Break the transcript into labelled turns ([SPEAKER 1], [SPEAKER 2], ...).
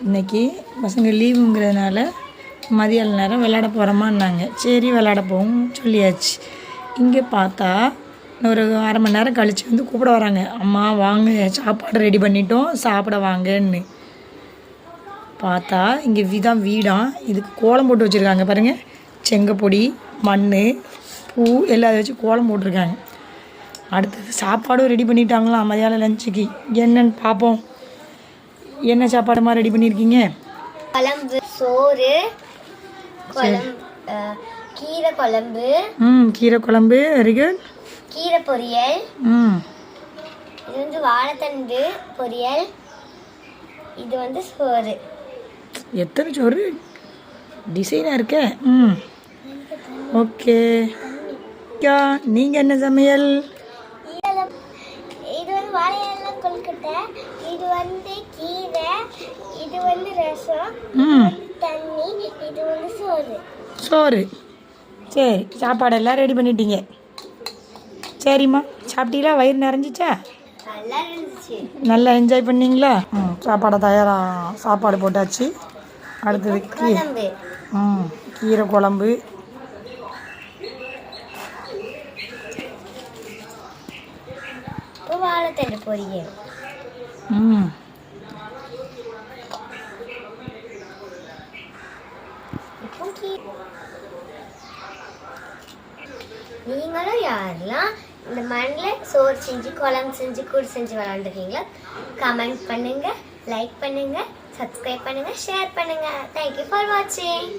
[SPEAKER 1] இன்றைக்கி பசங்க லீவுங்கிறதுனால மதியான நேரம் விளையாட போகிறோமான்னாங்க. சரி விளையாட போகும் சொல்லியாச்சு. இங்கே பார்த்தா ஒரு அரை மணி நேரம் கழித்து வந்து கூப்பிட வராங்க. அம்மா வாங்க சாப்பாடு ரெடி பண்ணிட்டோம் சாப்பிட வாங்கன்னு. பார்த்தா இங்கே வீடாம். இதுக்கு கோலம் போட்டு வச்சுருக்காங்க பாருங்கள். செங்கப்பொடி, மண், பூ எல்லாம் வச்சு கோலம் போட்டிருக்காங்க. அடுத்தது சாப்பாடும் ரெடி பண்ணிட்டாங்களாம் மதியானம் லஞ்சுக்கு. என்னன்னு பார்ப்போம். என்ன சாப்பாடுமா ரெடி பண்ணியிருக்கீங்க?
[SPEAKER 2] குழம்பு, சோறு, கீரை குழம்பு.
[SPEAKER 1] கீரை குழம்பு, வெரி குட்.
[SPEAKER 2] கீரை பொரியல். இது வந்து வாழைத்தண்டு பொரியல். இது வந்து சோறு.
[SPEAKER 1] எத்தனை சோறு டிசைனாக இருக்க. ஓகே. நீங்கள் என்ன சமையல்?
[SPEAKER 2] இது வந்து வாழையெல்லாம் கொழுக்கட்டை. இது வந்து கீரை. இது வந்து ரசம். தண்ணி. இது வந்து சோறு.
[SPEAKER 1] சரி சாப்பாடெல்லாம் ரெடி பண்ணிட்டீங்க. சரிம்மா சாப்பிட்டீங்களா? வயிறு நிறைஞ்சிச்சா?
[SPEAKER 2] நல்லா இருந்துச்சு.
[SPEAKER 1] நல்லா என்ஜாய் பண்ணீங்களா? சாப்பாடை சாப்பாடு போட்டாச்சு. அடுத்தது கீரை குழம்பு.
[SPEAKER 2] வாழைத்தண்டு பொரியல். நீங்களும் யாரெல்லாம் இந்த மண்ணில் சோறு செஞ்சு குழம்பு செஞ்சு கூடு செஞ்சு விளாண்டுருக்கீங்களா? கமெண்ட் பண்ணுங்கள், லைக் பண்ணுங்கள், சப்ஸ்கிரைப் பண்ணுங்கள், ஷேர் பண்ணுங்கள். தேங்க்யூ ஃபார் வாட்சிங்.